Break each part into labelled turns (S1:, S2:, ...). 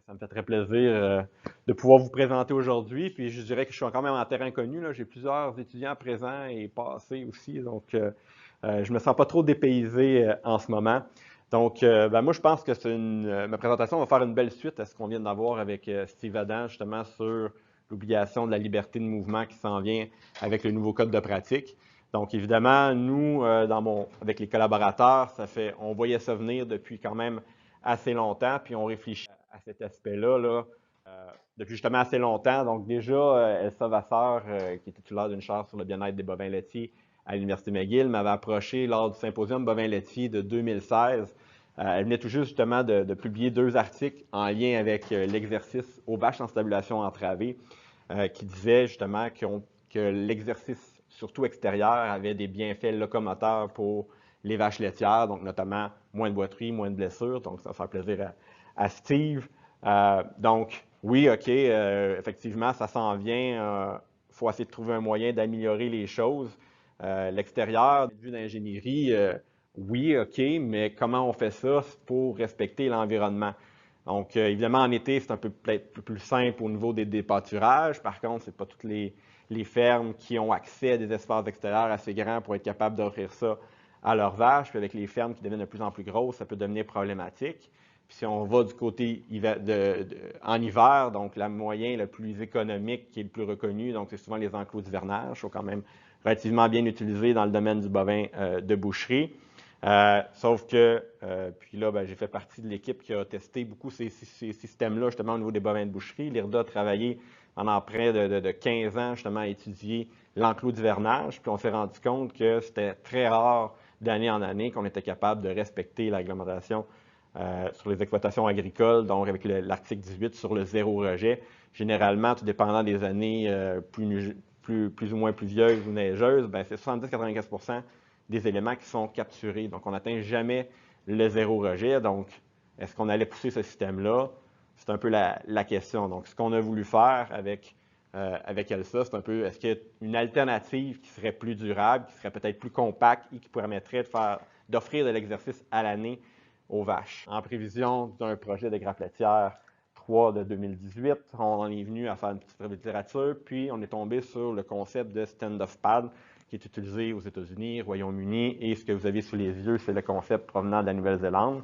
S1: Ça me fait très plaisir de pouvoir vous présenter aujourd'hui. Puis je dirais que je suis quand même en terrain connu. J'ai plusieurs étudiants présents et passés aussi. Donc, je me sens pas trop dépaysé en ce moment. Donc, moi, je pense que ma présentation va faire une belle suite à ce qu'on vient d'avoir avec Steve Adam, justement, sur l'obligation de la liberté de mouvement qui s'en vient avec le nouveau code de pratique. Donc, évidemment, nous, avec les collaborateurs, on voyait ça venir depuis quand même assez longtemps, puis on réfléchit à cet aspect-là depuis justement assez longtemps. Donc déjà, Elsa Vasseur, qui est titulaire d'une chaire sur le bien-être des bovins laitiers à l'Université McGill, m'avait approché lors du symposium bovin laitier de 2016. Elle venait tout juste justement de publier 2 articles en lien avec l'exercice aux vaches en stabulation entravée, qui disaient justement que l'exercice, surtout extérieur, avait des bienfaits locomoteurs pour les vaches laitières, donc notamment moins de boiterie, moins de blessures. Donc, ça va faire plaisir à Steve. Donc, oui, OK, effectivement, ça s'en vient. Il faut essayer de trouver un moyen d'améliorer les choses. L'extérieur, du vue d'ingénierie, oui, OK, mais comment on fait ça pour respecter l'environnement? Donc, évidemment, en été, c'est peut-être plus simple au niveau des pâturages. Par contre, ce n'est pas toutes les fermes qui ont accès à des espaces extérieurs assez grands pour être capables d'offrir ça à leurs vaches. Puis avec les fermes qui deviennent de plus en plus grosses, ça peut devenir problématique. Puis si on va du côté en hiver, donc le moyen le plus économique qui est le plus reconnu, donc c'est souvent les enclos d'hivernage, qui sont quand même relativement bien utilisés dans le domaine du bovin de boucherie. Sauf que, puis là, j'ai fait partie de l'équipe qui a testé beaucoup ces systèmes-là, justement, au niveau des bovins de boucherie. L'IRDA a travaillé pendant près de 15 ans, justement, à étudier l'enclos d'hivernage. Puis on s'est rendu compte que c'était très rare d'année en année qu'on était capable de respecter la réglementation sur les exploitations agricoles, donc avec l'article 18 sur le zéro rejet. Généralement, tout dépendant des années plus ou moins pluvieuses ou neigeuses, c'est 70-95% des éléments qui sont capturés. Donc, on n'atteint jamais le zéro rejet. Donc, est-ce qu'on allait pousser ce système-là? C'est un peu la question. Donc, ce qu'on a voulu faire avec Elsa, c'est un peu, est-ce qu'il y a une alternative qui serait plus durable, qui serait peut-être plus compacte et qui permettrait d'offrir de l'exercice à l'année aux vaches? En prévision d'un projet de grappe laitière 3 de 2018, on en est venu à faire une petite littérature, puis on est tombé sur le concept de stand-off pad, qui est utilisé aux États-Unis, Royaume-Uni, et ce que vous avez sous les yeux, c'est le concept provenant de la Nouvelle-Zélande.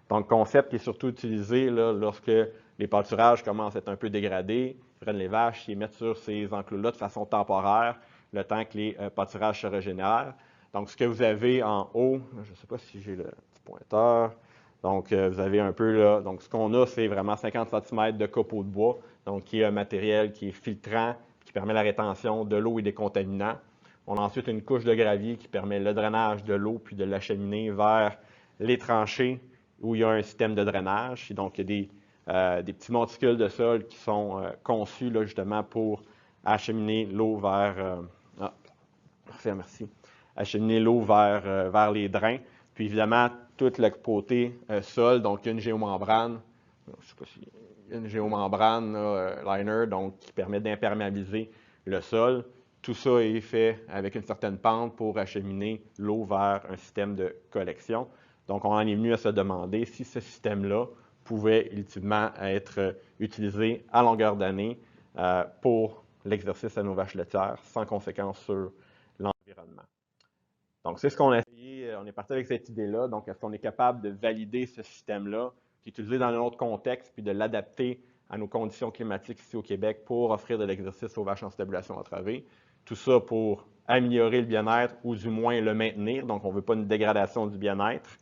S1: Donc, concept qui est surtout utilisé lorsque les pâturages commencent à être un peu dégradés, ils prennent les vaches, ils les mettent sur ces enclos-là de façon temporaire, le temps que les pâturages se régénèrent. Donc, ce que vous avez en haut, je ne sais pas si j'ai le petit pointeur, donc vous avez un peu là, donc ce qu'on a, c'est vraiment 50 cm de copeaux de bois, donc qui est un matériel qui est filtrant, qui permet la rétention de l'eau et des contaminants. On a ensuite une couche de gravier qui permet le drainage de l'eau puis de l'acheminer vers les tranchées où il y a un système de drainage. Et donc, il y a des petits monticules de sol qui sont conçus là, justement pour acheminer l'eau vers. Parfait, merci. Acheminer l'eau vers les drains. Puis évidemment, tout le côté sol, donc il y a une géomembrane. Je ne sais pas s'il y a une géomembrane liner, donc qui permet d'imperméabiliser le sol. Tout ça est fait avec une certaine pente pour acheminer l'eau vers un système de collection. Donc, on en est venu à se demander si ce système-là pouvait ultimement être utilisé à longueur d'année pour l'exercice à nos vaches laitières sans conséquence sur l'environnement. Donc, c'est ce qu'on a essayé. On est parti avec cette idée-là. Donc, est-ce qu'on est capable de valider ce système-là, qui est utilisé dans un autre contexte, puis de l'adapter à nos conditions climatiques ici au Québec pour offrir de l'exercice aux vaches en stabulation entravée? Tout ça pour améliorer le bien-être ou du moins le maintenir. Donc, on ne veut pas une dégradation du bien-être.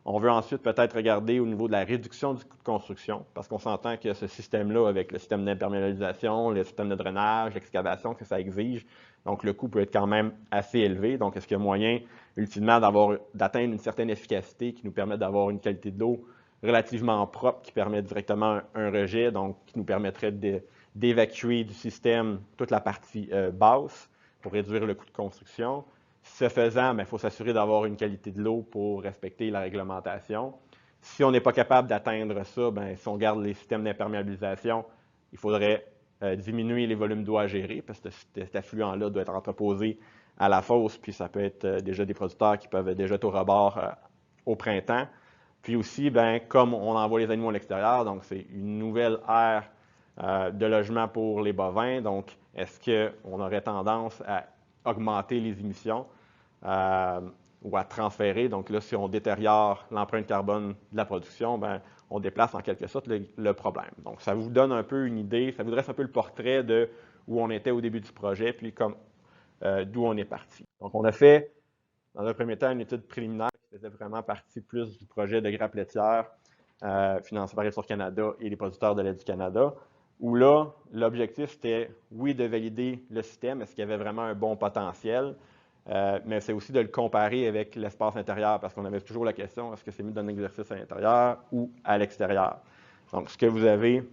S1: On veut ensuite peut-être regarder au niveau de la réduction du coût de construction, parce qu'on s'entend que ce système-là, avec le système d'imperméabilisation, le système de drainage, l'excavation que ça exige, donc le coût peut être quand même assez élevé. Donc, est-ce qu'il y a moyen, ultimement, d'atteindre une certaine efficacité qui nous permet d'avoir une qualité de l'eau relativement propre, qui permet directement un rejet, donc qui nous permettrait d'évacuer du système toute la partie basse pour réduire le coût de construction? Ce faisant, il faut s'assurer d'avoir une qualité de l'eau pour respecter la réglementation. Si on n'est pas capable d'atteindre ça, si on garde les systèmes d'imperméabilisation, il faudrait diminuer les volumes d'eau à gérer parce que cet affluent-là doit être entreposé à la fosse, puis ça peut être déjà des producteurs qui peuvent déjà être au rebord au printemps. Puis aussi, ben, comme on envoie les animaux à l'extérieur, donc c'est une nouvelle ère de logement pour les bovins. Donc, est-ce qu'on aurait tendance à augmenter les émissions ou à transférer? Donc là, si on détériore l'empreinte carbone de la production, ben, on déplace en quelque sorte le problème. Donc, ça vous donne un peu une idée, ça vous dresse un peu le portrait de où on était au début du projet, puis d'où on est parti. Donc, on a fait, dans un premier temps, une étude préliminaire qui faisait vraiment partie plus du projet de grappe laitière financé par Ressources Canada et les producteurs de lait du Canada, où là, l'objectif, c'était, oui, de valider le système, est-ce qu'il y avait vraiment un bon potentiel, mais c'est aussi de le comparer avec l'espace intérieur, parce qu'on avait toujours la question, est-ce que c'est mieux d'un exercice à l'intérieur ou à l'extérieur? Donc, ce que vous avez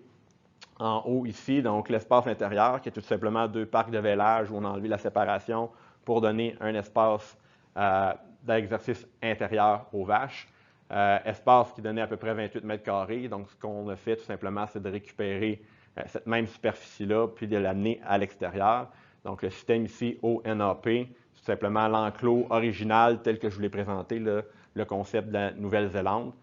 S1: en haut ici, donc l'espace intérieur, qui est tout simplement 2 parcs de vélage où on a enlevé la séparation pour donner un espace d'exercice intérieur aux vaches. Espace qui donnait à peu près 28 mètres carrés. Donc, ce qu'on a fait tout simplement, c'est de récupérer cette même superficie-là, puis de l'amener à l'extérieur. Donc, le système ici, ONAP, c'est tout simplement l'enclos original tel que je vous l'ai présenté, le concept de la Nouvelle-Zélande.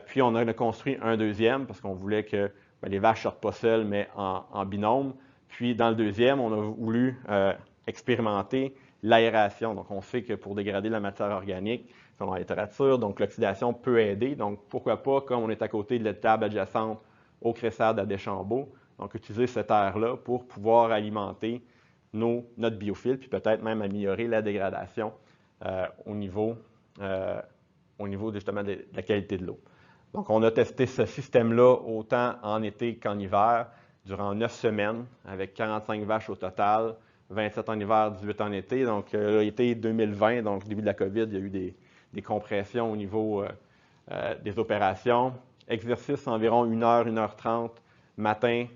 S1: Puis, on a construit un deuxième parce qu'on voulait que les vaches ne sortent pas seules, mais en binôme. Puis, dans le deuxième, on a voulu expérimenter l'aération. Donc, on sait que pour dégrader la matière organique, selon la littérature, donc l'oxydation peut aider. Donc, pourquoi pas, comme on est à côté de l'étable adjacente au Cressades à Deschambault, donc utiliser cette aire-là pour pouvoir alimenter notre biofiltre, puis peut-être même améliorer la dégradation au niveau justement de la qualité de l'eau. Donc, on a testé ce système-là autant en été qu'en hiver, durant 9 semaines, avec 45 vaches au total, 27 en hiver, 18 en été. Donc, l'été 2020, donc début de la COVID, il y a eu des compressions au niveau des opérations. Exercice environ 1h, 1h30, matin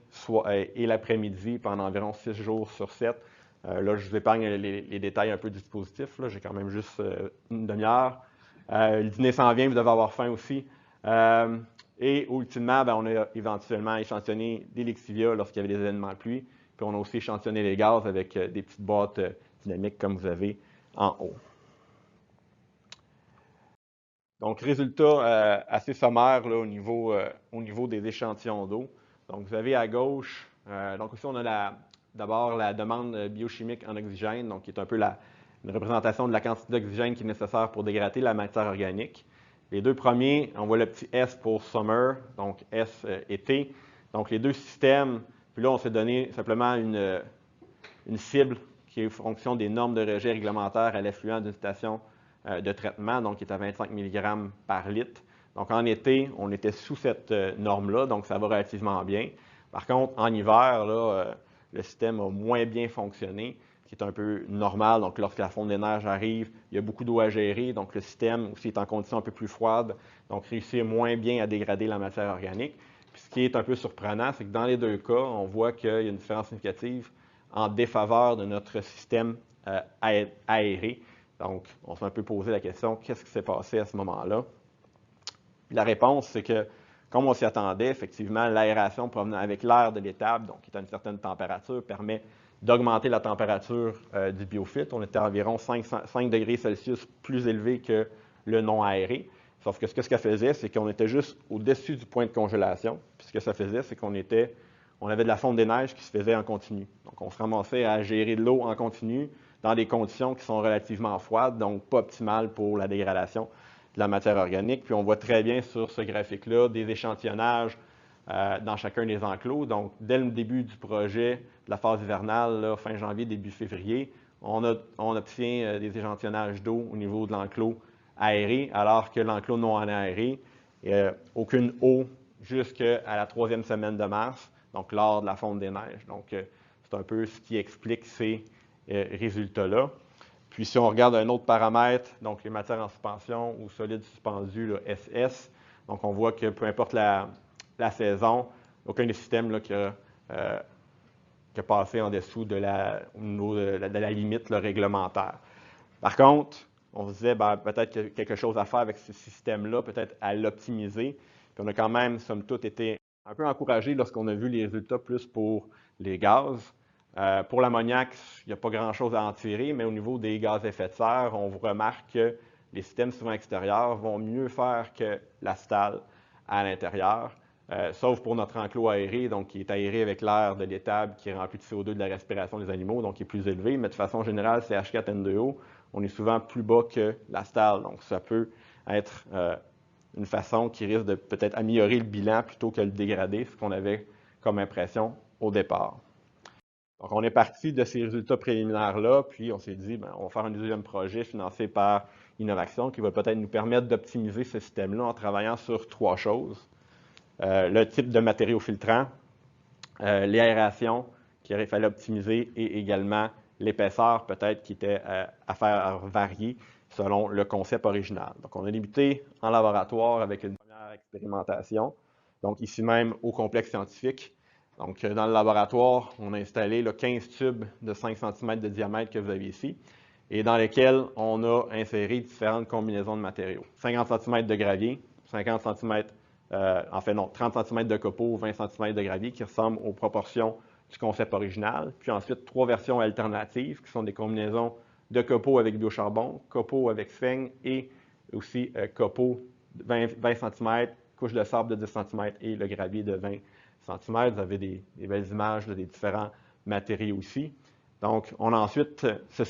S1: et l'après-midi, pendant environ 6 jours sur 7. Là, je vous épargne les détails un peu du dispositif. J'ai quand même juste une demi-heure. Le dîner s'en vient, vous devez avoir faim aussi. Et ultimement, ben, on a éventuellement échantillonné des Lexivia lorsqu'il y avait des événements de pluie. Puis on a aussi échantillonné les gaz avec des petites boîtes dynamiques comme vous avez en haut. Donc, résultat assez sommaire là, au niveau des échantillons d'eau. Donc, vous avez à gauche, donc ici on a d'abord la demande biochimique en oxygène, donc qui est un peu une représentation de la quantité d'oxygène qui est nécessaire pour dégrader la matière organique. Les deux premiers, on voit le petit S pour summer, donc S été. Donc, les deux systèmes, puis là, on s'est donné simplement une cible qui est fonction des normes de rejet réglementaires à l'effluent d'une station de traitement, donc qui est à 25 mg par litre. Donc, en été, on était sous cette norme-là, donc ça va relativement bien. Par contre, en hiver, là, le système a moins bien fonctionné, ce qui est un peu normal. Donc, lorsque la fonte des neiges arrive, il y a beaucoup d'eau à gérer, donc le système aussi est en condition un peu plus froide, donc réussit moins bien à dégrader la matière organique. Puis, ce qui est un peu surprenant, c'est que dans les deux cas, on voit qu'il y a une différence significative en défaveur de notre système aéré. Donc, on s'est un peu posé la question, qu'est-ce qui s'est passé à ce moment-là? La réponse, c'est que, comme on s'y attendait, effectivement, l'aération provenant avec l'air de l'étable, donc qui est à une certaine température, permet d'augmenter la température du biofiltre. On était à environ 5 degrés Celsius plus élevé que le non aéré. Sauf que ce que ça faisait, c'est qu'on était juste au-dessus du point de congélation. Puis ce que ça faisait, c'est qu'on avait de la fonte des neiges qui se faisait en continu. Donc, on se ramassait à gérer de l'eau en continu dans des conditions qui sont relativement froides, donc pas optimales pour la dégradation de la matière organique. Puis on voit très bien sur ce graphique-là des échantillonnages dans chacun des enclos. Donc, dès le début du projet, de la phase hivernale, là, fin janvier, début février, on obtient des échantillonnages d'eau au niveau de l'enclos aéré, alors que l'enclos non aéré, aucune eau jusqu'à la 3e semaine de mars, donc lors de la fonte des neiges. Donc, c'est un peu ce qui explique ces résultats-là. Puis, si on regarde un autre paramètre, donc les matières en suspension ou solides suspendus, là, SS, donc on voit que peu importe la saison, aucun des systèmes là, qui a passé en dessous au niveau de la limite là, réglementaire. Par contre, on se disait peut-être qu'il y a quelque chose à faire avec ce système-là, peut-être à l'optimiser. Puis on a quand même, somme toute, été un peu encouragé lorsqu'on a vu les résultats plus pour les gaz. Pour l'ammoniac, il n'y a pas grand-chose à en tirer, mais au niveau des gaz à effet de serre, on remarque que les systèmes souvent extérieurs vont mieux faire que la stalle à l'intérieur, sauf pour notre enclos aéré, donc qui est aéré avec l'air de l'étable qui est rempli de CO2 de la respiration des animaux, donc qui est plus élevé, mais de façon générale, CH4N2O, on est souvent plus bas que la stalle, donc ça peut être une façon qui risque de peut-être améliorer le bilan plutôt que le dégrader, ce qu'on avait comme impression au départ. Donc, on est parti de ces résultats préliminaires-là, puis on s'est dit, bien, on va faire un deuxième projet financé par Innovation qui va peut-être nous permettre d'optimiser ce système-là en travaillant sur trois choses. Le type de matériaux filtrants, l'aération qu'il fallait optimiser et également l'épaisseur peut-être qui était à faire varier selon le concept original. Donc, on a débuté en laboratoire avec une première expérimentation, donc ici même au complexe scientifique. Donc, dans le laboratoire, on a installé 15 tubes de 5 cm de diamètre que vous avez ici et dans lesquels on a inséré différentes combinaisons de matériaux. 50 cm de gravier, 50 cm, 30 cm de copeaux, 20 cm de gravier qui ressemblent aux proportions du concept original. Puis ensuite, trois versions alternatives qui sont des combinaisons de copeaux avec biocharbon, copeaux avec sphène et aussi copeaux 20 cm, couche de sable de 10 cm et le gravier de 20 cm. Vous avez des belles images des différents matériaux ici. Donc, on a ensuite s'est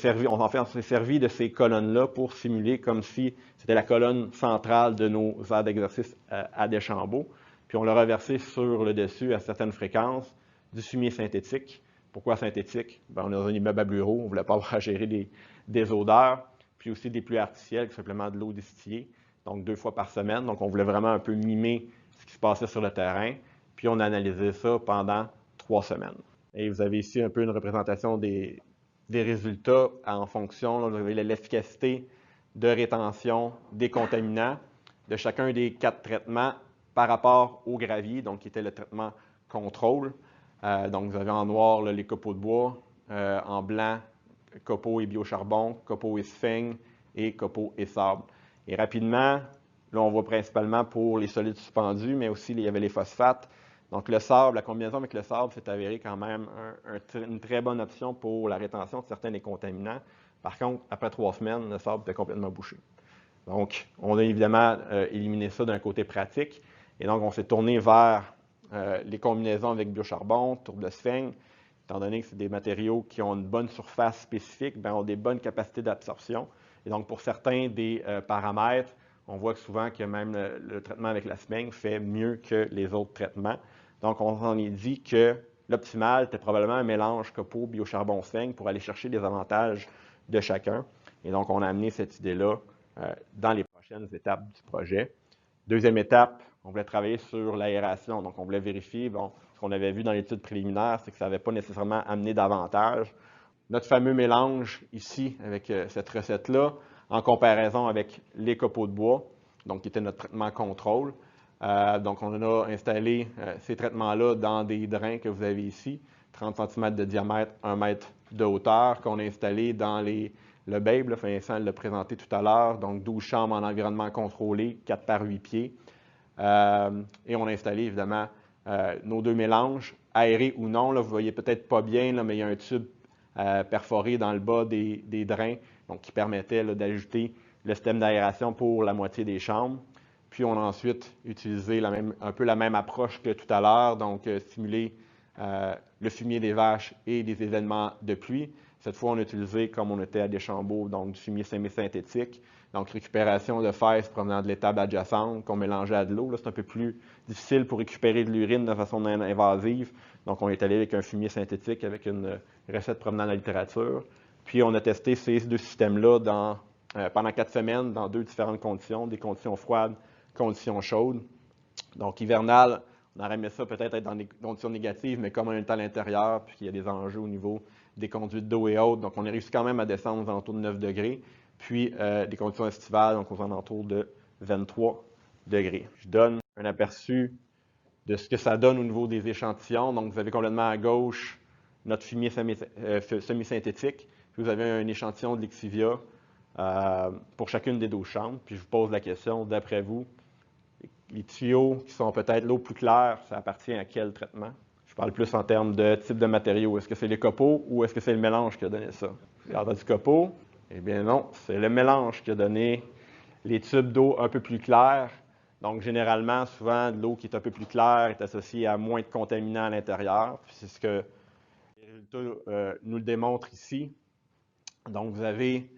S1: servi de ces colonnes-là pour simuler comme si c'était la colonne centrale de nos aires d'exercice à Deschambault. Puis on l'a reversé sur le dessus à certaines fréquences du fumier synthétique. Pourquoi synthétique? Bien, on est dans un immeuble à bureau, on ne voulait pas avoir à gérer des odeurs, puis aussi des pluies artificielles, simplement de l'eau distillée, donc 2 fois par semaine. Donc, on voulait vraiment un peu mimer ce qui se passait sur le terrain. Puis on a analysé ça pendant 3 semaines. Et vous avez ici un peu une représentation des résultats en fonction, vous avez l'efficacité de rétention des contaminants de chacun des 4 traitements par rapport au gravier, donc qui était le traitement contrôle. Donc vous avez en noir les copeaux de bois, en blanc copeaux et biocharbon, copeaux et sphène et copeaux et sable. Et rapidement, là on voit principalement pour les solides suspendus, mais aussi il y avait les phosphates. Donc, le sable, la combinaison avec le sable s'est avérée quand même une très bonne option pour la rétention de certains des contaminants. Par contre, après 3 semaines, le sable était complètement bouché. Donc, on a évidemment éliminé ça d'un côté pratique. Et donc, on s'est tourné vers les combinaisons avec biocharbon, tourbe de sphène. Étant donné que c'est des matériaux qui ont une bonne surface spécifique, bien, ont des bonnes capacités d'absorption. Et donc, pour certains des paramètres, on voit que souvent que même le traitement avec la sphène fait mieux que les autres traitements. Donc, on s'en est dit que l'optimal était probablement un mélange copeaux, biocharbon, sphène pour aller chercher les avantages de chacun. Et donc, on a amené cette idée-là dans les prochaines étapes du projet. Deuxième étape, on voulait travailler sur l'aération. Donc, on voulait vérifier, bon, ce qu'on avait vu dans l'étude préliminaire, c'est que ça n'avait pas nécessairement amené d'avantages. Notre fameux mélange ici, avec cette recette-là, en comparaison avec les copeaux de bois, donc qui était notre traitement contrôle. Donc, on a installé ces traitements-là dans des drains que vous avez ici, 30 cm de diamètre, 1 mètre de hauteur, qu'on a installé dans le Babe, Vincent l'a présenté tout à l'heure, donc 12 chambres en environnement contrôlé, 4 par 8 pieds. Et on a installé évidemment nos deux mélanges, aérés ou non. Là, vous ne voyez peut-être pas bien, là, mais il y a un tube perforé dans le bas des drains, donc qui permettait d'ajouter le système d'aération pour la moitié des chambres. Puis on a ensuite utilisé un peu la même approche que tout à l'heure, donc simuler le fumier des vaches et des événements de pluie. Cette fois, on a utilisé, comme on était à Deschambault, donc du fumier semi-synthétique, donc récupération de fesses provenant de l'étable adjacente qu'on mélangeait à de l'eau. C'est un peu plus difficile pour récupérer de l'urine de façon non invasive. Donc, on est allé avec un fumier synthétique avec une recette provenant de la littérature. Puis, on a testé ces deux systèmes-là pendant 4 semaines dans 2 différentes conditions, des conditions froides, conditions chaudes. Donc, hivernal, on aurait aimé ça peut-être être dans des conditions négatives, mais comme on est à l'intérieur, puis qu'il y a des enjeux au niveau des conduites d'eau et autres, donc on a réussi quand même à descendre aux alentours de 9 degrés, puis des conditions estivales, donc aux alentours de 23 degrés. Je donne un aperçu de ce que ça donne au niveau des échantillons. Donc, vous avez complètement à gauche notre fumier semi-synthétique, puis vous avez un échantillon de Lexivia pour chacune des 12 chambres. Puis je vous pose la question, d'après vous, les tuyaux qui sont peut-être l'eau plus claire, ça appartient à quel traitement? Je parle plus en termes de type de matériaux. Est-ce que c'est les copeaux ou est-ce que c'est le mélange qui a donné ça? Regardez du copeau. Eh bien non, c'est le mélange qui a donné les tubes d'eau un peu plus clairs. Donc, généralement, souvent, l'eau qui est un peu plus claire est associée à moins de contaminants à l'intérieur. C'est ce que les résultats nous le démontrent ici. Donc, vous avez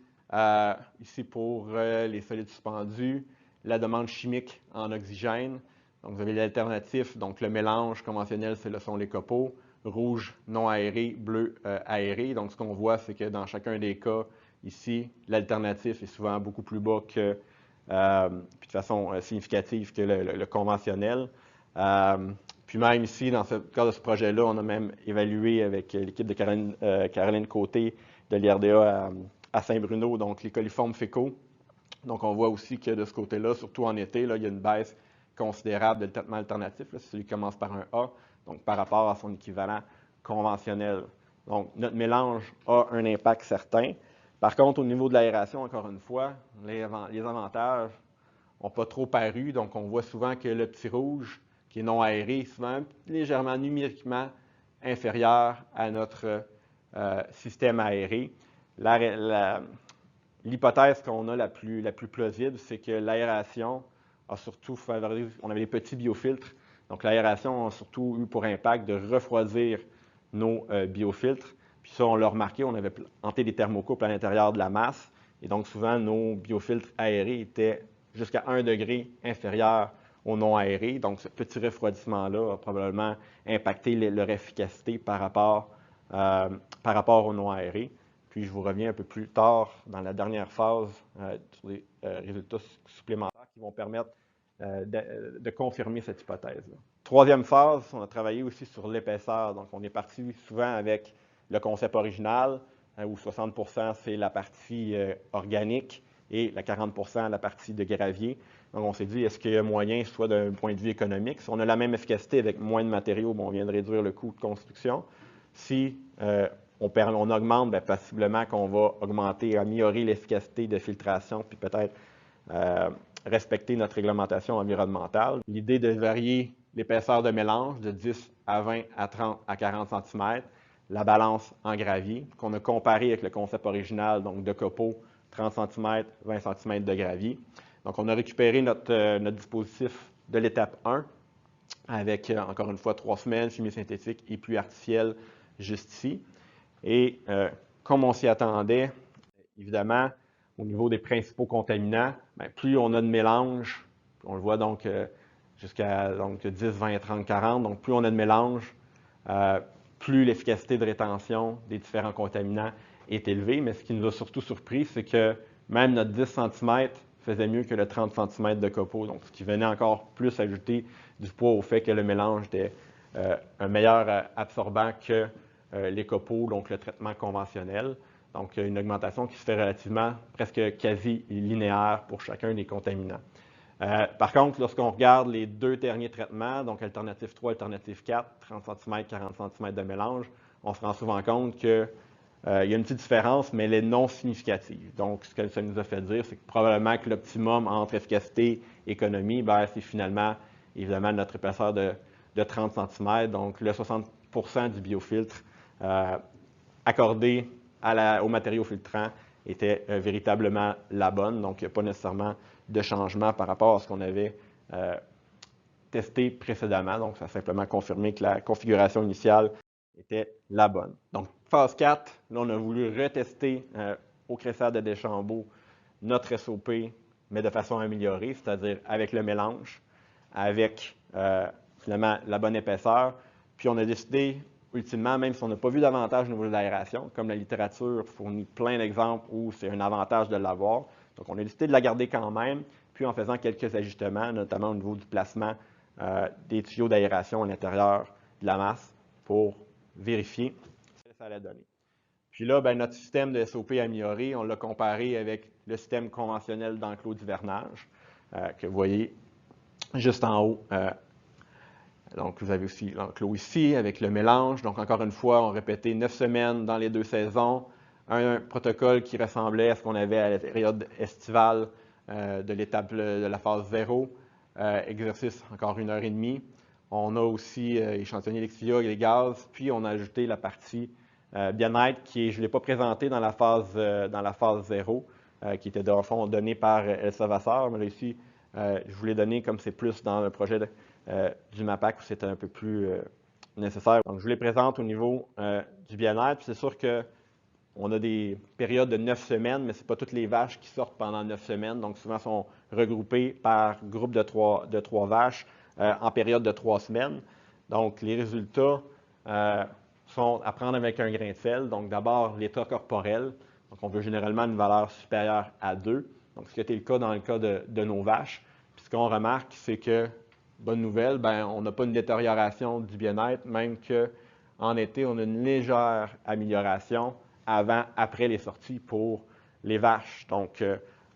S1: ici pour les solides suspendus, la demande chimique en oxygène. Donc, vous avez l'alternatif, donc le mélange conventionnel, ce sont les copeaux, rouge non aéré, bleu aéré. Donc, ce qu'on voit, c'est que dans chacun des cas, ici, l'alternatif est souvent beaucoup plus bas que, puis de façon significative que le conventionnel. Puis même ici, dans ce cas de ce projet-là, on a même évalué avec l'équipe de Caroline Côté de l'IRDA à Saint-Bruno, donc les coliformes fécaux. Donc, on voit aussi que de ce côté-là, surtout en été, là, il y a une baisse considérable de traitement alternatif. Là, celui qui commence par un A, donc par rapport à son équivalent conventionnel. Donc, notre mélange a un impact certain. Par contre, au niveau de l'aération, encore une fois, les avantages n'ont pas trop paru. Donc, on voit souvent que le petit rouge, qui est non aéré, est souvent légèrement numériquement inférieur à notre système aéré. L'hypothèse qu'on a la plus plausible, c'est que l'aération a surtout favorisé, on avait des petits biofiltres, donc l'aération a surtout eu pour impact de refroidir nos biofiltres. Puis ça, on l'a remarqué, on avait planté des thermocouples à l'intérieur de la masse, et donc souvent nos biofiltres aérés étaient jusqu'à 1 degré inférieur aux non aérés. Donc ce petit refroidissement-là a probablement impacté leur efficacité par rapport aux non aérés. Puis je vous reviens un peu plus tard dans la dernière phase sur des résultats supplémentaires qui vont permettre de confirmer cette hypothèse-là. Troisième phase, on a travaillé aussi sur l'épaisseur. Donc, on est parti souvent avec le concept original, où 60% c'est la partie organique et la 40% la partie de gravier. Donc, on s'est dit, est-ce qu'il y a moyen, soit d'un point de vue économique, si on a la même efficacité avec moins de matériaux, bon, on vient de réduire le coût de construction. Si on augmente, bien, possiblement qu'on va augmenter, améliorer l'efficacité de filtration, puis peut-être respecter notre réglementation environnementale. L'idée de varier l'épaisseur de mélange de 10 à 20 à 30 à 40 cm, la balance en gravier, qu'on a comparé avec le concept original, donc de copeaux, 30 cm, 20 cm de gravier. Donc, on a récupéré notre dispositif de l'étape 1 avec, encore une fois, 3 semaines, chimie synthétique et pluie artificielle juste ici. Et comme on s'y attendait, évidemment, au niveau des principaux contaminants, bien, plus on a de mélange, on le voit donc jusqu'à 10, 20, 30, 40, donc plus on a de mélange, plus l'efficacité de rétention des différents contaminants est élevée. Mais ce qui nous a surtout surpris, c'est que même notre 10 cm faisait mieux que le 30 cm de copeaux, donc ce qui venait encore plus ajouter du poids au fait que le mélange était un meilleur absorbant que les copeaux, donc le traitement conventionnel. Donc, une augmentation qui se fait relativement presque quasi linéaire pour chacun des contaminants. Par contre, lorsqu'on regarde les deux derniers traitements, donc alternative 3, alternative 4, 30 cm, 40 cm de mélange, on se rend souvent compte qu'il y a une petite différence, mais elle est non significative. Donc, ce que ça nous a fait dire, c'est que probablement que l'optimum entre efficacité et économie, c'est finalement, évidemment, notre épaisseur de 30 cm, donc le 60% du biofiltre accordé aux matériaux filtrants était véritablement la bonne. Donc, il n'y a pas nécessairement de changement par rapport à ce qu'on avait testé précédemment. Donc, ça a simplement confirmé que la configuration initiale était la bonne. Donc, phase 4, là, on a voulu retester au Crescère de Deschambault notre SOP, mais de façon améliorée, c'est-à-dire avec le mélange, avec finalement la bonne épaisseur. Puis, on a décidé ultimement, même si on n'a pas vu d'avantage au niveau de l'aération, comme la littérature fournit plein d'exemples où c'est un avantage de l'avoir. Donc, on a décidé de la garder quand même, puis en faisant quelques ajustements, notamment au niveau du placement des tuyaux d'aération à l'intérieur de la masse pour vérifier ce que ça allait donner. Puis là, bien, notre système de SOP amélioré, on l'a comparé avec le système conventionnel d'enclos d'hivernage que vous voyez juste en haut. Donc, vous avez aussi l'enclos ici avec le mélange. Donc, encore une fois, on répétait 9 semaines dans les 2 saisons. Un protocole qui ressemblait à ce qu'on avait à la période estivale de l'étape de la phase 0. Exercice encore 1h30. On a aussi échantillonné l'exfia et les gaz. Puis, on a ajouté la partie bien-être qui est, je ne l'ai pas présentée dans la phase 0. qui était dans le fond donné par Elsa Vasseur. Mais là, ici, je vous l'ai donné comme c'est plus dans le projet du MAPAC où c'était un peu plus nécessaire. Donc, je vous les présente au niveau du bien-être. C'est sûr qu'on a des périodes de 9 semaines, mais ce n'est pas toutes les vaches qui sortent pendant 9 semaines. Donc, souvent, sont regroupées par groupe de trois vaches en période de 3 semaines. Donc, les résultats sont à prendre avec un grain de sel. Donc, d'abord, l'état corporel. Donc, on veut généralement une valeur supérieure à 2. Donc, ce qui a été le cas dans le cas de nos vaches. Puis, ce qu'on remarque, c'est que, bonne nouvelle, on n'a pas une détérioration du bien-être, même qu'en été, on a une légère amélioration après les sorties pour les vaches. Donc,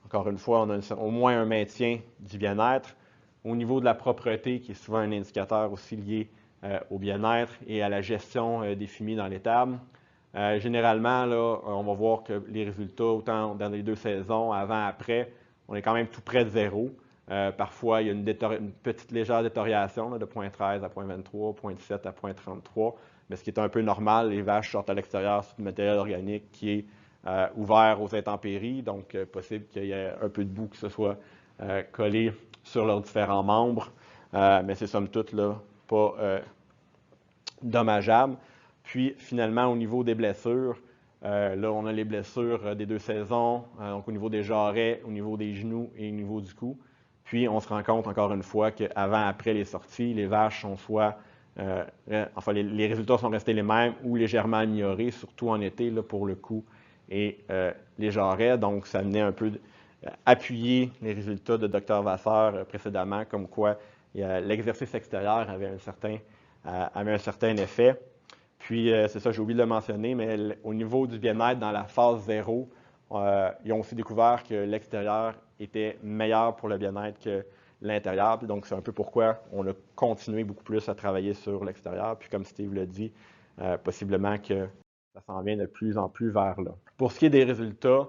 S1: encore une fois, on a au moins un maintien du bien-être. Au niveau de la propreté, qui est souvent un indicateur aussi lié au bien-être et à la gestion des fumiers dans l'étable. Généralement, là, on va voir que les résultats, autant dans les 2 saisons, avant, après, on est quand même tout près de 0. Parfois, il y a une petite légère détérioration là, de 0,13 à 0,23, 0,17 à 0,33, mais ce qui est un peu normal, les vaches sortent à l'extérieur sur du matériel organique qui est ouvert aux intempéries, donc possible qu'il y ait un peu de boue qui se soit collé sur leurs différents membres, mais c'est somme toute là, pas dommageable. Puis finalement, au niveau des blessures, là on a les blessures des 2 saisons, donc au niveau des jarrets, au niveau des genoux et au niveau du cou. Puis on se rend compte encore une fois qu'avant, après les sorties, les vaches sont soit, enfin les résultats sont restés les mêmes ou légèrement améliorés, surtout en été là, pour le cou et les jarrets. Donc ça venait un peu appuyer les résultats de Dr Vasseur précédemment, comme quoi l'exercice extérieur avait un certain effet. Puis, c'est ça, j'ai oublié de le mentionner, mais au niveau du bien-être dans la phase 0, ils ont aussi découvert que l'extérieur était meilleur pour le bien-être que l'intérieur. Donc, c'est un peu pourquoi on a continué beaucoup plus à travailler sur l'extérieur. Puis, comme Steve l'a dit, possiblement que ça s'en vient de plus en plus vers là. Pour ce qui est des résultats,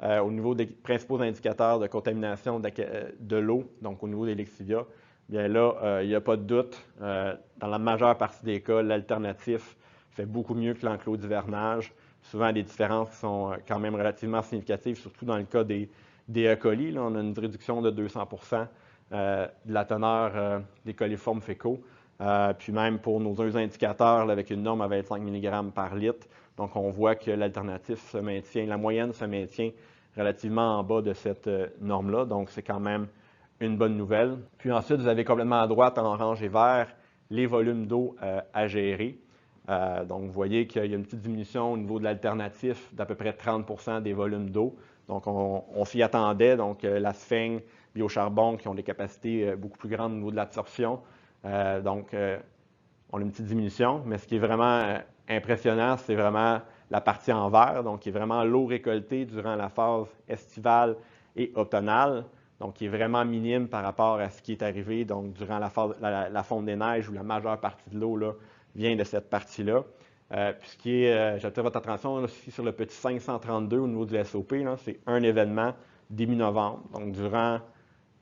S1: au niveau des principaux indicateurs de contamination de l'eau, donc au niveau des lixivias, bien là, il n'y a pas de doute. Dans la majeure partie des cas, l'alternatif fait beaucoup mieux que l'enclos d'hivernage. Souvent, des différences qui sont quand même relativement significatives, surtout dans le cas des E. coli. Là, on a une réduction de 200 de la teneur des coliformes fécaux. Puis même pour nos 2 indicateurs, là, avec une norme à 25 mg par litre, donc on voit que l'alternatif se maintient, la moyenne se maintient relativement en bas de cette norme-là. Donc, c'est quand même une bonne nouvelle. Puis ensuite, vous avez complètement à droite, en orange et vert, les volumes d'eau à gérer. Donc, vous voyez qu'il y a une petite diminution au niveau de l'alternatif d'à peu près 30 des volumes d'eau. Donc, on s'y attendait. Donc, la sphène, biocharbon, qui ont des capacités beaucoup plus grandes au niveau de l'absorption. Donc, on a une petite diminution. Mais ce qui est vraiment impressionnant, c'est vraiment la partie en vert, donc qui est vraiment l'eau récoltée durant la phase estivale et automnale. Donc, qui est vraiment minime par rapport à ce qui est arrivé donc, durant la fonte des neiges où la majeure partie de l'eau vient de cette partie-là. Puis ce qui est, j'attire votre attention aussi sur le petit 532 au niveau du SOP, c'est un événement début novembre. Donc, durant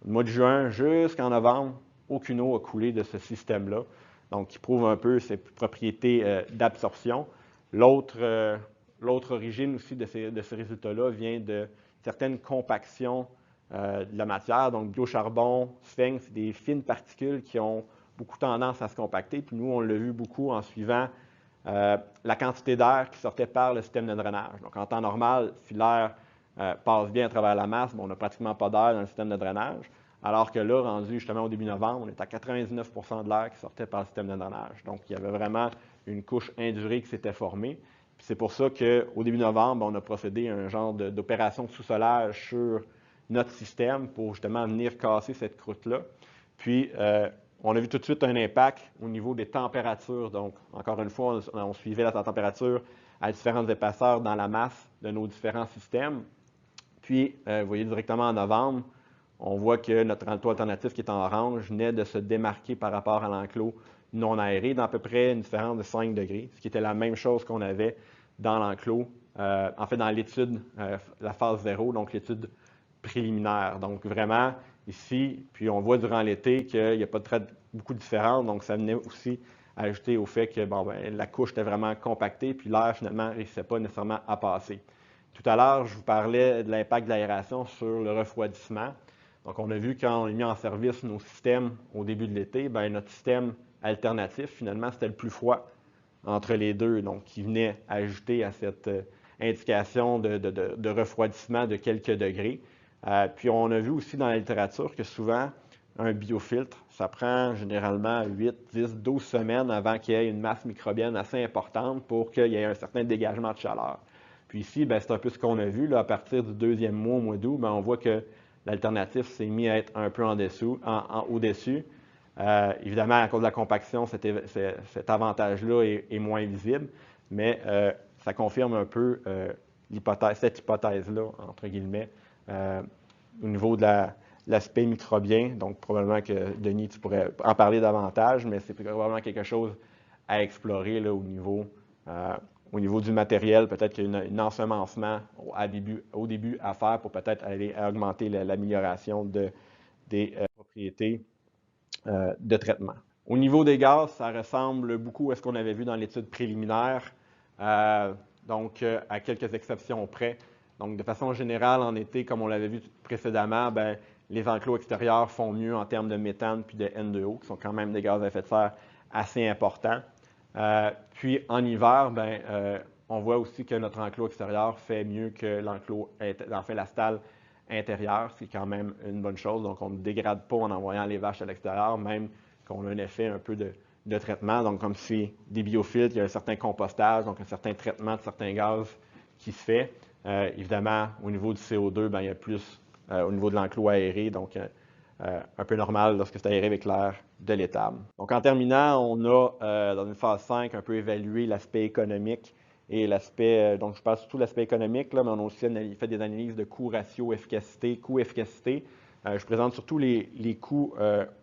S1: le mois de juin jusqu'en novembre, aucune eau a coulé de ce système-là. Donc, qui prouve un peu ses propriétés d'absorption. L'autre origine aussi de ce résultat-là vient de certaines compactions de la matière. Donc, biocharbon, sphène, c'est des fines particules qui ont beaucoup tendance à se compacter. Puis nous, on l'a vu beaucoup en suivant la quantité d'air qui sortait par le système de drainage. Donc, en temps normal, si l'air passe bien à travers la masse, on n'a pratiquement pas d'air dans le système de drainage. Alors que là, rendu justement au début novembre, on est à 99 de l'air qui sortait par le système de drainage. Donc, il y avait vraiment une couche indurée qui s'était formée. C'est pour ça qu'au début novembre, on a procédé à un genre d'opération de sous-solage sur notre système pour justement venir casser cette croûte-là. Puis, on a vu tout de suite un impact au niveau des températures. Donc, encore une fois, on suivait la température à différentes épaisseurs dans la masse de nos différents systèmes. Puis, vous voyez directement en novembre, on voit que notre enclos alternatif qui est en orange venait de se démarquer par rapport à l'enclos non aéré d'à peu près une différence de 5 degrés, ce qui était la même chose qu'on avait dans l'enclos, en fait dans l'étude, la phase 0, donc l'étude préliminaire. Donc vraiment, ici, puis on voit durant l'été qu'il n'y a pas beaucoup de différence, donc ça venait aussi ajouter au fait que la couche était vraiment compactée, puis l'air finalement ne réussissait pas nécessairement à passer. Tout à l'heure, je vous parlais de l'impact de l'aération sur le refroidissement. Donc, on a vu quand on a mis en service nos systèmes au début de l'été, bien, notre système alternatif, finalement, c'était le plus froid entre les deux, donc qui venait ajouter à cette indication de refroidissement de quelques degrés. Puis on a vu aussi dans la littérature que souvent, un biofiltre, ça prend généralement 8, 10, 12 semaines avant qu'il y ait une masse microbienne assez importante pour qu'il y ait un certain dégagement de chaleur. Puis ici, c'est un peu ce qu'on a vu, là, à partir du deuxième mois, au mois d'août, on voit que l'alternatif s'est mis à être un peu au-dessus. Évidemment, à cause de la compaction, cet avantage-là est moins visible, mais ça confirme un peu cette hypothèse-là, entre guillemets, au niveau de l'aspect microbien. Donc, probablement que, Denis, tu pourrais en parler davantage, mais c'est probablement quelque chose à explorer là, au niveau du matériel. Peut-être qu'il y a un ensemencement au début à faire pour peut-être aller augmenter l'amélioration des propriétés de traitement. Au niveau des gaz, ça ressemble beaucoup à ce qu'on avait vu dans l'étude préliminaire, donc à quelques exceptions près. Donc, de façon générale, en été, comme on l'avait vu précédemment, les enclos extérieurs font mieux en termes de méthane puis de N2O, qui sont quand même des gaz à effet de serre assez importants. Puis, en hiver, on voit aussi que notre enclos extérieur fait mieux que l'enclos, en fait, la stalle intérieure, ce qui est quand même une bonne chose. Donc, on ne dégrade pas en envoyant les vaches à l'extérieur, même qu'on a un effet un peu de traitement. Donc, comme si des biofiltres, il y a un certain compostage, donc un certain traitement de certains gaz qui se fait. Évidemment, au niveau du CO2, il y a plus au niveau de l'enclos aéré, donc un peu normal lorsque c'est aéré avec l'air de l'étable. Donc, en terminant, on a, dans une phase 5, un peu évalué l'aspect économique et l'aspect, donc je parle surtout de l'aspect économique, là, mais on a aussi fait des analyses de coût ratio efficacité, coût-efficacité. Je présente surtout les coûts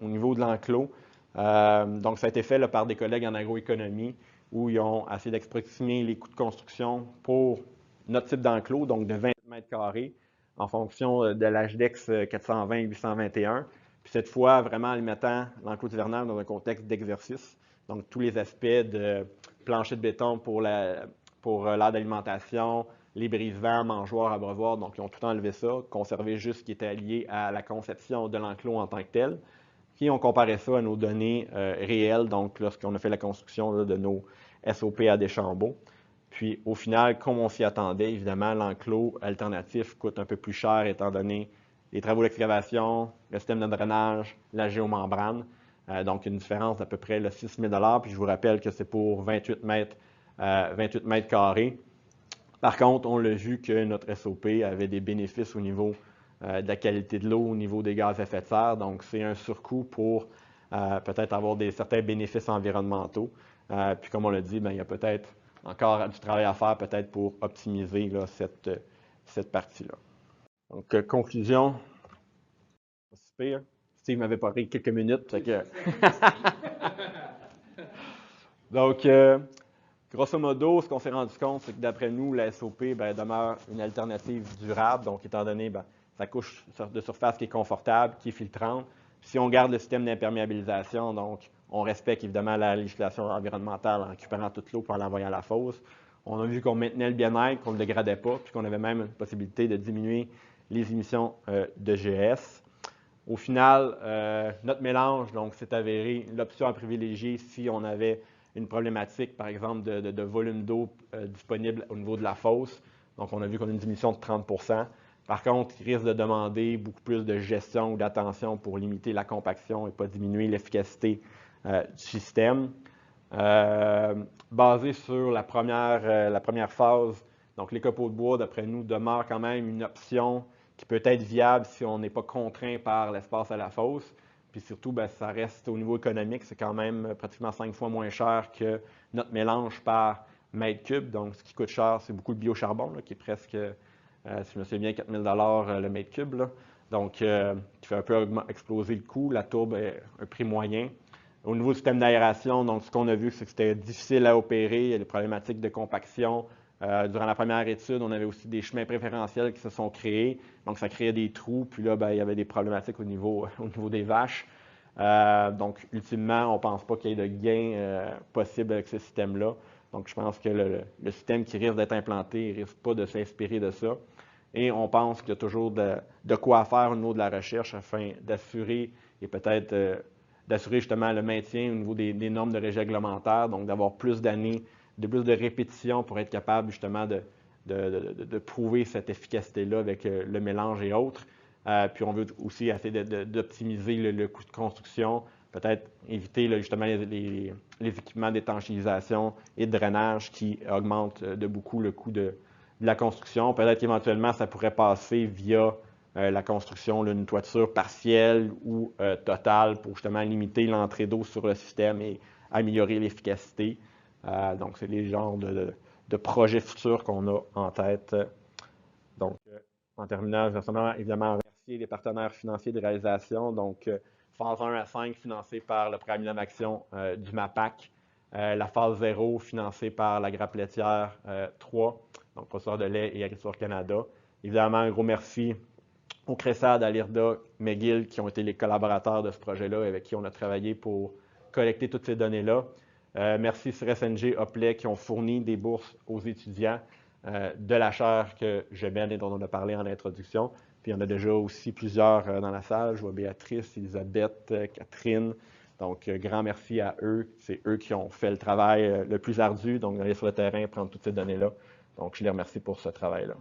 S1: au niveau de l'enclos. Donc, ça a été fait là, par des collègues en agroéconomie où ils ont essayé d'approximer les coûts de construction pour notre type d'enclos, donc de 20 mètres carrés, en fonction de l'HDEX 420-821. Puis cette fois, vraiment en mettant l'enclos hivernal dans un contexte d'exercice. Donc, tous les aspects de plancher de béton pour l'aire d'alimentation, les brise-vents, mangeoires, abreuvoirs, donc ils ont tout enlevé ça, conservé juste ce qui était lié à la conception de l'enclos en tant que tel. Puis on comparait ça à nos données réelles, donc lorsqu'on a fait la construction là, de nos SOP à Deschambault. Puis au final, comme on s'y attendait, évidemment, l'enclos alternatif coûte un peu plus cher étant donné les travaux d'excavation, le système de drainage, la géomembrane. Donc une différence d'à peu près 6 000 $. Puis je vous rappelle que c'est pour 28 mètres carrés. Par contre, on l'a vu que notre SOP avait des bénéfices au niveau de la qualité de l'eau, au niveau des gaz à effet de serre. Donc, c'est un surcoût pour peut-être avoir certains bénéfices environnementaux. Puis, comme on l'a dit, il y a peut-être encore du travail à faire, peut-être pour optimiser là, cette partie-là. Donc, conclusion. Pas si pire. Steve m'avait parlé quelques minutes. Donc, grosso modo, ce qu'on s'est rendu compte, c'est que d'après nous, la SOP demeure une alternative durable. Donc, étant donné sa couche de surface qui est confortable, qui est filtrante. Si on garde le système d'imperméabilisation, donc on respecte évidemment la législation environnementale en récupérant toute l'eau pour l'envoyer à la fosse. On a vu qu'on maintenait le bien-être, qu'on ne le dégradait pas, puis qu'on avait même une possibilité de diminuer les émissions de GS. Au final, notre mélange, donc, s'est avéré l'option à privilégier si on avait une problématique, par exemple, de volume d'eau disponible au niveau de la fosse. Donc, on a vu qu'on a une diminution de 30 %. Par contre, il risque de demander beaucoup plus de gestion ou d'attention pour limiter la compaction et pas diminuer l'efficacité du système. Basé sur la première phase, donc les copeaux de bois, d'après nous, demeurent quand même une option qui peut être viable si on n'est pas contraint par l'espace à la fosse. Puis surtout, ça reste au niveau économique, c'est quand même pratiquement 5 fois moins cher que notre mélange par mètre cube. Donc, ce qui coûte cher, c'est beaucoup le biocharbon, là, qui est presque, si je me souviens bien, 4 000 $ le mètre cube. Là. Donc, qui fait un peu exploser le coût. La tourbe est un prix moyen. Au niveau du système d'aération, donc ce qu'on a vu, c'est que c'était difficile à opérer. Il y a des problématiques de compaction. Durant la première étude, on avait aussi des chemins préférentiels qui se sont créés. Donc, ça créait des trous. Puis là, il y avait des problématiques au niveau des vaches. Donc, ultimement, on ne pense pas qu'il y ait de gain possible avec ce système-là. Donc, je pense que le système qui risque d'être implanté ne risque pas de s'inspirer de ça. Et on pense qu'il y a toujours de quoi faire au niveau de la recherche afin d'assurer et peut-être d'assurer justement le maintien au niveau des normes de régie réglementaire, donc d'avoir plus d'années, plus de répétitions pour être capable justement de prouver cette efficacité-là avec le mélange et autres. Puis on veut aussi essayer d'optimiser le coût de construction, peut-être éviter justement les équipements d'étanchéisation et de drainage qui augmentent de beaucoup le coût de la construction. Peut-être qu'éventuellement, ça pourrait passer via la construction d'une toiture partielle ou totale pour justement limiter l'entrée d'eau sur le système et améliorer l'efficacité. Donc, c'est les genres de projets futurs qu'on a en tête. Donc, en terminant, je veux évidemment remercier les partenaires financiers de réalisation. Donc, phase 1 à 5 financée par le programme d'Innovation du MAPAC. La phase 0 financée par la grappe laitière 3, donc Processeur de lait et Agriculture Canada. Évidemment, un gros merci au CRESAD, à l'IRDA, McGill, qui ont été les collaborateurs de ce projet-là, avec qui on a travaillé pour collecter toutes ces données-là. Merci sur SNG, Oplet, qui ont fourni des bourses aux étudiants de la chaire que je mène et dont on a parlé en introduction. Puis il y en a déjà aussi plusieurs dans la salle. Je vois Béatrice, Elisabeth, Catherine. Donc, grand merci à eux. C'est eux qui ont fait le travail le plus ardu, donc d'aller sur le terrain, prendre toutes ces données-là. Donc, je les remercie pour ce travail-là.